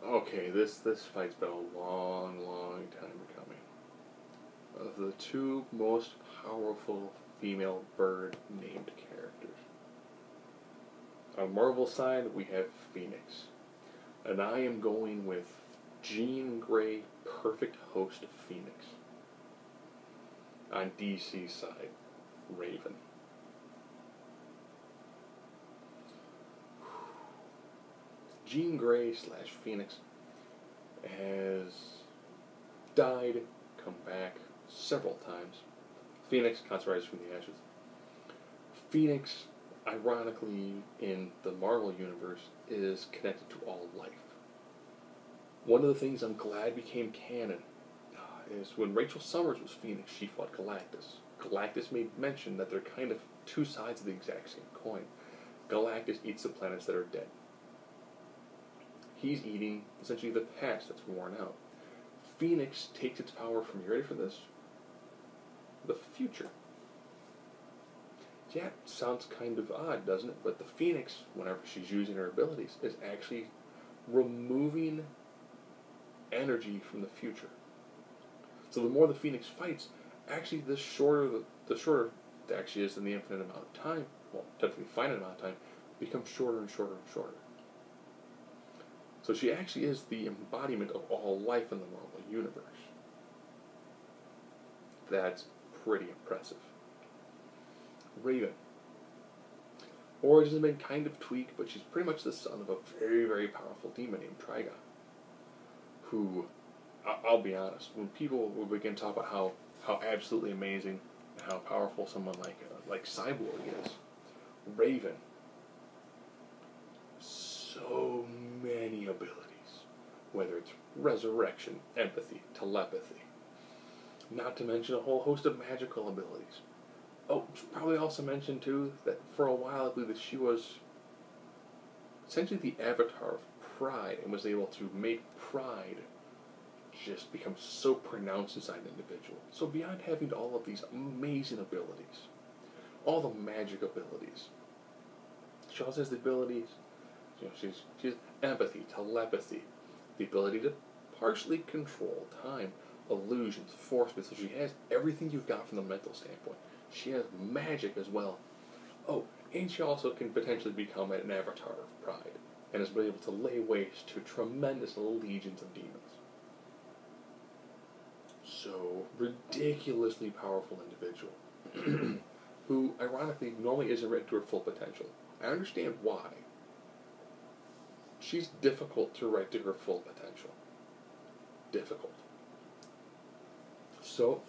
Okay, this fight's been a long time coming. Of the two most powerful female bird named characters. On Marvel side, we have Phoenix. And I am going with Jean Grey, perfect host of Phoenix. On DC side, Raven. Jean Grey slash Phoenix has died, come back several times. Phoenix comes rise from the ashes. Phoenix, ironically, in the Marvel Universe, is connected to all life. One of the things I'm glad became canon is when Rachel Summers was Phoenix, she fought Galactus. Galactus made mention that they're kind of two sides of the exact same coin. Galactus eats the planets that are dead. He's eating, essentially, the past that's worn out. Phoenix takes its power from, you ready for this? The future. Yeah, sounds kind of odd, doesn't it? But the Phoenix, whenever she's using her abilities, is actually removing energy from the future. So the more the Phoenix fights, actually the shorter it actually is in the infinite amount of time, well, technically finite amount of time, becomes shorter and shorter and shorter. So she actually is the embodiment of all life in the Marvel Universe. That's pretty impressive. Raven. Origins have been kind of tweaked, but she's pretty much the son of a very powerful demon named Trigon. Who, I'll be honest, when people will begin to talk about how absolutely amazing and how powerful someone like Cyborg is, Raven, so many abilities. Whether it's resurrection, empathy, telepathy. Not to mention a whole host of magical abilities. Oh, should probably also mention, too, that for a while I believe that she was essentially the avatar of pride and was able to make pride just become so pronounced inside an individual. So beyond having all of these amazing abilities, all the magic abilities, she also has the abilities, she's empathy, telepathy, the ability to partially control time, illusions, force fields. So she has everything you've got from the mental standpoint. She has magic as well. Oh, and she also can potentially become an avatar of pride, and is able to lay waste to tremendous legions of demons. So, ridiculously powerful individual, who, ironically, normally isn't ready to her full potential. I understand why. She's difficult to write to her full potential. Difficult. So,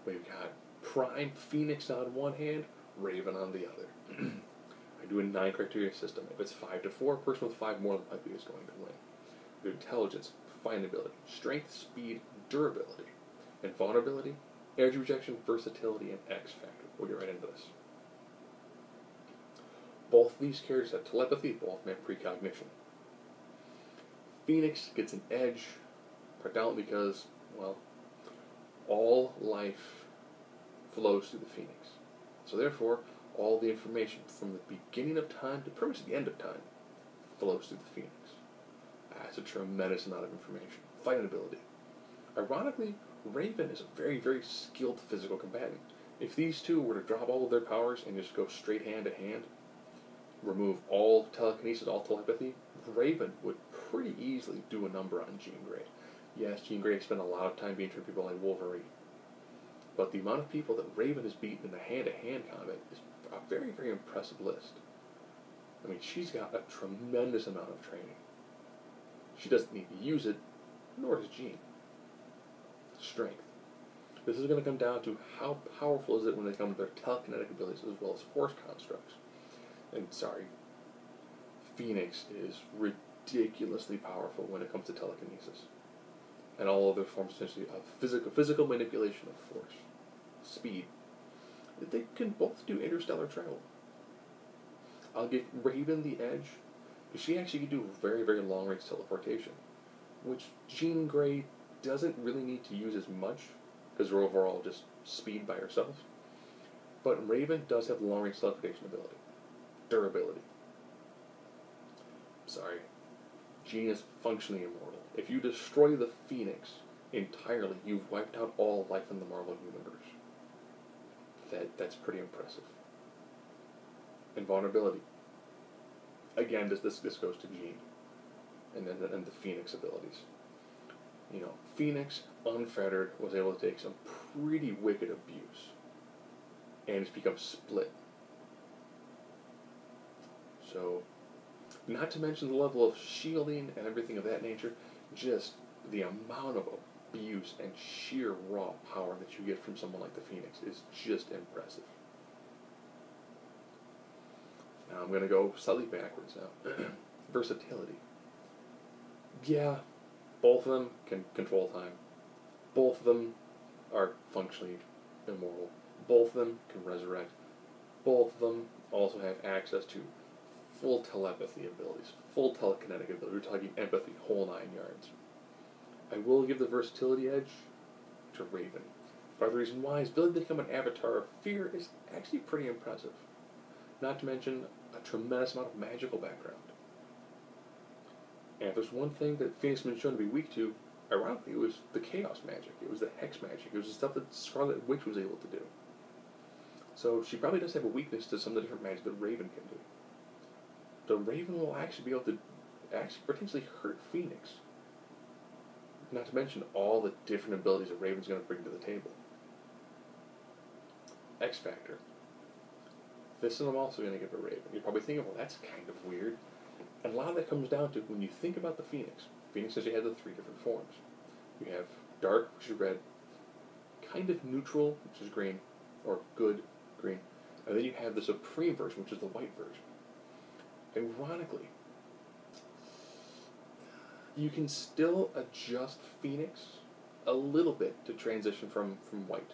we've got Prime Phoenix on one hand, Raven on the other. I do a 9 criteria system. If it's 5 to 4, a person with 5 more than likely is going to win. We have intelligence, fighting ability, strength, speed, durability, and vulnerability, energy rejection, versatility, and X factor. We'll get right into this. Both of these characters have telepathy, both have precognition. Phoenix gets an edge, predominantly because, well, all life flows through the Phoenix. So therefore, all the information from the beginning of time to pretty much the end of time flows through the Phoenix. That's a tremendous amount of information. Fighting ability. Ironically, Raven is a very skilled physical combatant. If these two were to drop all of their powers and just go straight hand to hand, remove all telekinesis, all telepathy, Raven would pretty easily do a number on Jean Grey. Yes, Jean Grey spent a lot of time being treated people like Wolverine. But the amount of people that Raven has beaten in the hand-to-hand combat is a very impressive list. I mean, she's got a tremendous amount of training. She doesn't need to use it, nor does Jean. Strength. This is going to come down to how powerful is it when they come to their telekinetic abilities as well as force constructs. And Phoenix is ridiculously powerful when it comes to telekinesis. And all other forms essentially of physical manipulation of force. Speed. They can both do interstellar travel. I'll give Raven the edge, because she actually can do very long-range teleportation, which Jean Grey doesn't really need to use as much, because her overall just speed by herself. But Raven does have long-range teleportation ability. Durability. Sorry. Jean is functionally immortal. If you destroy the Phoenix entirely, you've wiped out all life in the Marvel Universe. That's pretty impressive. Invulnerability. Again, this goes to Jean, and the Phoenix abilities. You know, Phoenix, unfettered, was able to take some pretty wicked abuse, and it's become split. So, not to mention the level of shielding and everything of that nature, just the amount of abuse and sheer raw power that you get from someone like the Phoenix is just impressive. Now I'm going to go slightly backwards now. Versatility. Yeah, both of them can control time. Both of them are functionally immortal. Both of them can resurrect. Both of them also have access to full telepathy abilities, full telekinetic ability. We're talking empathy, whole 9 yards. I will give the versatility edge to Raven. Part of the reason why is ability to become an avatar of fear is actually pretty impressive. Not to mention a tremendous amount of magical background. And if there's one thing that Phoenix has been shown to be weak to, ironically, it was the chaos magic. It was the hex magic. It was the stuff that Scarlet Witch was able to do. So she probably does have a weakness to some of the different magic that Raven can do. So Raven will actually be able to potentially hurt Phoenix. Not to mention all the different abilities that Raven's going to bring to the table. X Factor. This one I'm also going to give a Raven. You're probably thinking, well, that's kind of weird. And a lot of that comes down to when you think about the Phoenix. Phoenix actually has the 3 different forms. You have dark, which is red, kind of neutral, which is green, or good, green, and then you have the supreme version, which is the white version. Ironically, you can still adjust Phoenix a little bit to transition from white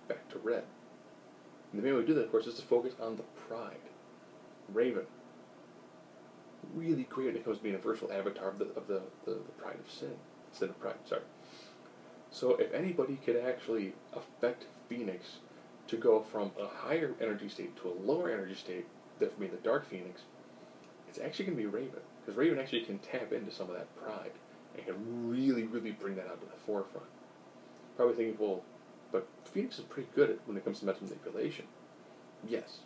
back to red. And the main way to do that, of course, is to focus on the Pride. Raven. Really great when it comes to being a versatile avatar of the Pride of Sin. Sin of Pride, sorry. So if anybody could actually affect Phoenix to go from a higher energy state to a lower energy state, that for me the Dark Phoenix, it's actually going to be Raven. Because Raven actually can tap into some of that pride and can really, really bring that out to the forefront. Probably thinking, well, but Phoenix is pretty good at when it comes to mental manipulation. Yes.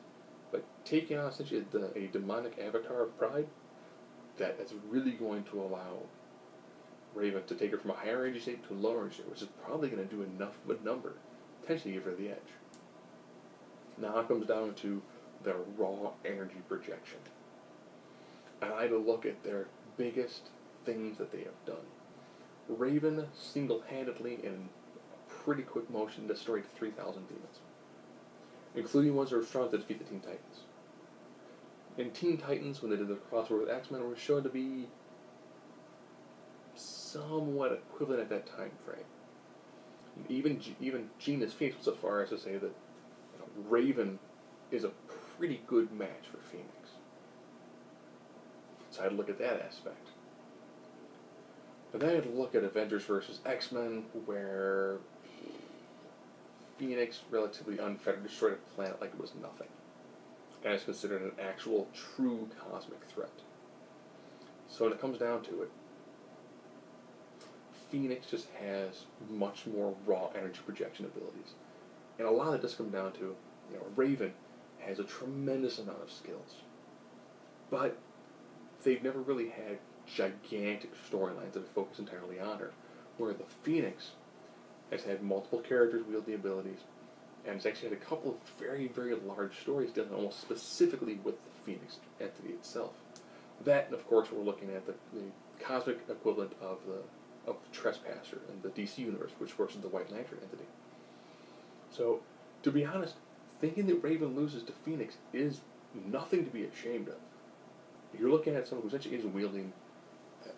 But taking on essentially a demonic avatar of pride, that's really going to allow Raven to take her from a higher energy state to a lower energy state, which is probably going to do enough of a number, potentially give her the edge. Now it comes down to their raw energy projection. And I had to look at their biggest things that they have done. Raven single-handedly, in a pretty quick motion, destroyed 3,000 demons, including ones that were strong to defeat the Teen Titans. In Teen Titans, when they did the crossover with X-Men, were shown to be somewhat equivalent at that time frame. Even Jean as Phoenix was so far as to say that Raven is a pretty good match for Phoenix. So I had to look at that aspect. But then I had to look at Avengers vs. X-Men, where Phoenix, relatively unfettered, destroyed a planet like it was nothing. And is considered an actual, true cosmic threat. So when it comes down to it, Phoenix just has much more raw energy projection abilities. And a lot of it does come down to, Raven has a tremendous amount of skills. But they've never really had gigantic storylines that focus entirely on her. Where the Phoenix has had multiple characters wield the abilities, and it's actually had a couple of very, very large stories dealing almost specifically with the Phoenix entity itself. That, and of course, we're looking at the cosmic equivalent of the Trespasser in the DC universe, which of course is the White Lantern entity. So, to be honest, thinking that Raven loses to Phoenix is nothing to be ashamed of. You're looking at someone who essentially is wielding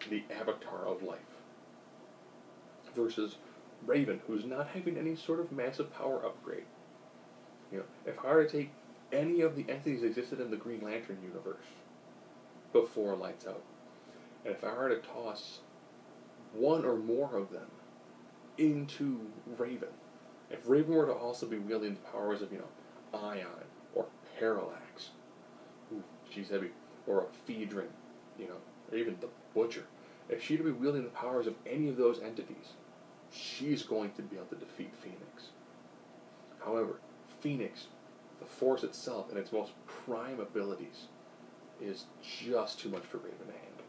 the avatar of life, versus Raven, who's not having any sort of massive power upgrade. If I were to take any of the entities that existed in the Green Lantern universe before Lights Out, and if I were to toss one or more of them into Raven, if Raven were to also be wielding the powers of, Ion, or Parallax, ooh, she's heavy, or a Phaedron, or even the Butcher, If she to be wielding the powers of any of those entities, she's going to be able to defeat Phoenix. However, Phoenix, the Force itself, and its most prime abilities, is just too much for Raven to handle.